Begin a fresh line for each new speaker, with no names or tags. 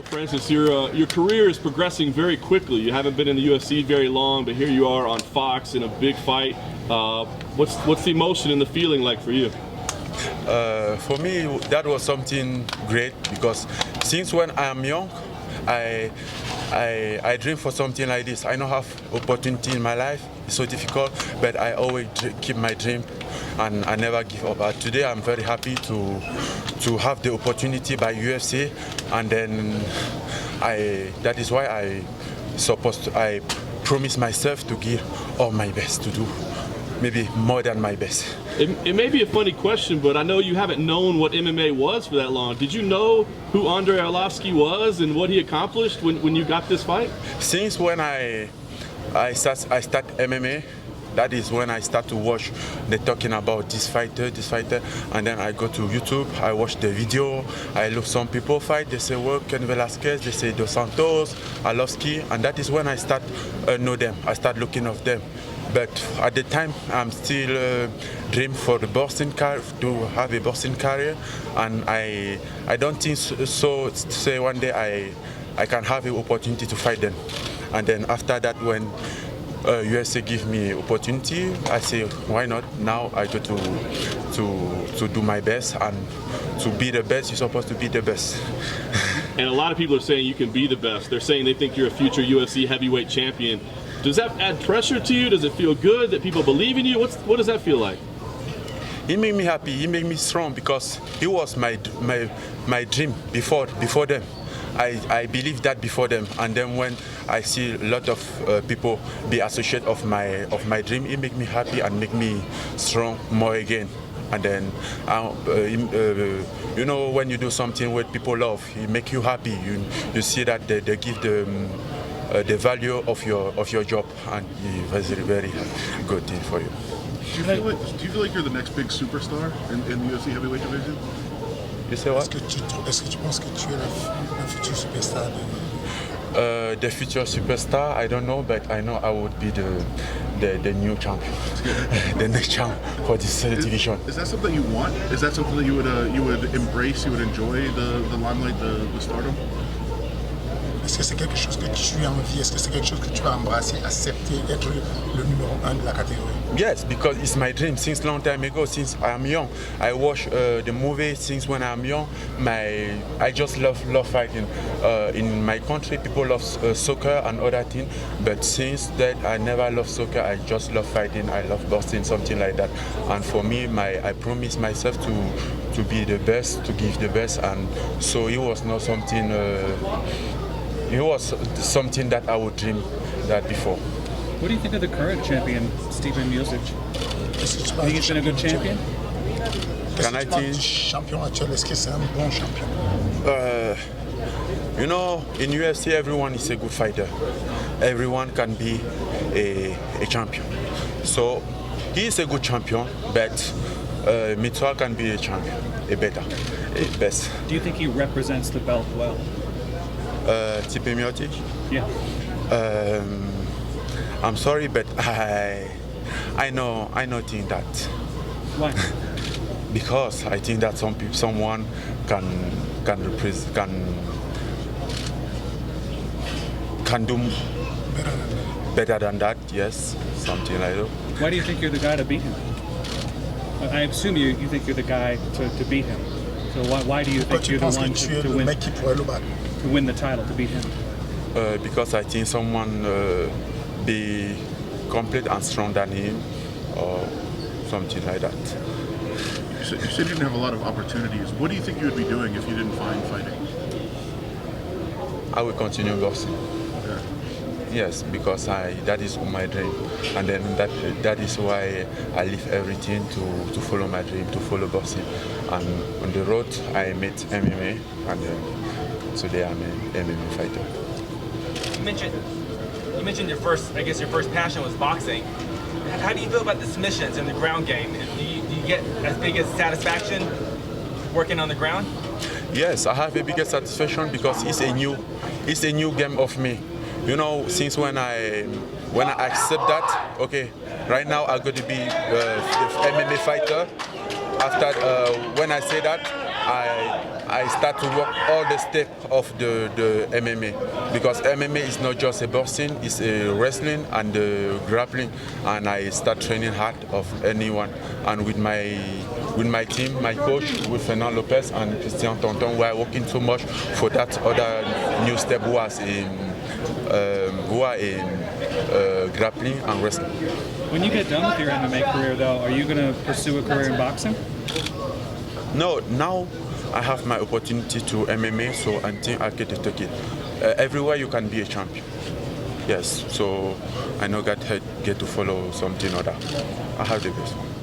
Francis, your career is progressing very quickly. You haven't been in the UFC very long, but here you are on Fox in a big fight. What's the emotion and the feeling like for you?
For me, that was something great because since when I am young, I dream for something like this. I don't have opportunity in my life. It's so difficult, but I always keep my dream and I never give up. But today I'm very happy to have the opportunity by UFC, and then that is why I promise myself to give all my best to do, maybe more than my best.
It may be a funny question, but I know you haven't known what MMA was for that long. Did you know who Andrei Arlovski was and what he accomplished when you got this fight?
Since when I start MMA, that is when I start to watch. They're talking about this fighter, and then I go to YouTube, I watch the video, I look some people fight, they say, well, Ken Velasquez, they say Dos Santos, Arlovski, and that is when I start know them, I start looking of them. But at the time, I'm still dream for the boxing career, to have a boxing career, and I don't think so. Say one day I can have an opportunity to fight them, and then after that, when USA give me opportunity, I say why not? Now I go to do my best, and to be the best, you're supposed to be the best.
And a lot of people are saying you can be the best. They're saying they think you're a future UFC heavyweight champion. Does that add pressure to you? Does it feel good that people believe in you? What does that feel like?
It made me happy. It made me strong because it was my dream before them. I believed that before them, and then when I see a lot of people be associated of my dream, it make me happy and make me strong more again. And then you know, when you do something what people love, it make you happy. You see that they give the value of your job, and it was a very good thing for you.
Do you feel like you're the next big superstar in the UFC heavyweight division?
You say what?
Est-ce que tu penses que tu es le futur superstar?
The future superstar, I don't know, but I know I would be the new champion, the next champ for this division.
Is that something you want? Is that something that you would embrace? You would enjoy the limelight, the stardom?
Est-ce que c'est quelque chose que tu as envie? Est-ce que c'est quelque chose que tu vas embrasser, accepter, être le numéro 1 de la catégorie?
Yes, because it's my dream since long time ago. Since I'm young, I watch the movie since when I'm young. I just love fighting. In my country, people love soccer and other things, but since that I never love soccer. I just love fighting. I love boxing, something like that. And for me, I promise myself to be the best, to give the best, and so it was not something. It was something that I would dream that before.
What do you think of the current champion, Stephen Miocic? Do you think he's been a good champion?
Can I think?
Champion actuel, est-ce que c'est un bon champion?
You know, in UFC, everyone is a good fighter. Everyone can be a champion. So he is a good champion, but Mitchell can be a champion, a best.
Do you think he represents the belt well?
Stipe Miocic?
Yeah.
I'm sorry, but I know think that.
Why?
Because I think that someone can do better than that. Yes, something like that.
Why do you think you're the guy to beat him? I assume you think you're the guy to beat him. So why do you think you're the one to win the title, to beat him?
Because I think someone be complete and strong than him, or something like that.
You said you didn't have a lot of opportunities. What do you think you would be doing if you didn't find fighting?
I will continue boxing.
Okay.
Yes, because that is my dream, and then that is why I leave everything to follow my dream, to follow boxing. And on the road, I met MMA, and today I'm an MMA fighter.
You mentioned your first passion was boxing. How do you feel about the submissions and the ground game? Do you get as big a satisfaction working on the ground?
Yes, I have a bigger satisfaction because it's a new game of me. You know, since when I accept that, okay, right now I'm going to be the MMA fighter. After when I say that, I start to work all the steps of the MMA, because MMA is not just a boxing, it's a wrestling and grappling, and I start training hard of anyone. And with my team, my coach, with Fernando Lopez and Christian Tonton, we are working so much for that other new step who are in grappling and wrestling.
When you get done with your MMA career, though, are you going to pursue a career in boxing?
No, now I have my opportunity to MMA, so I think I get to take it. Everywhere you can be a champion. Yes, so I know God get to follow something other. I have the best one.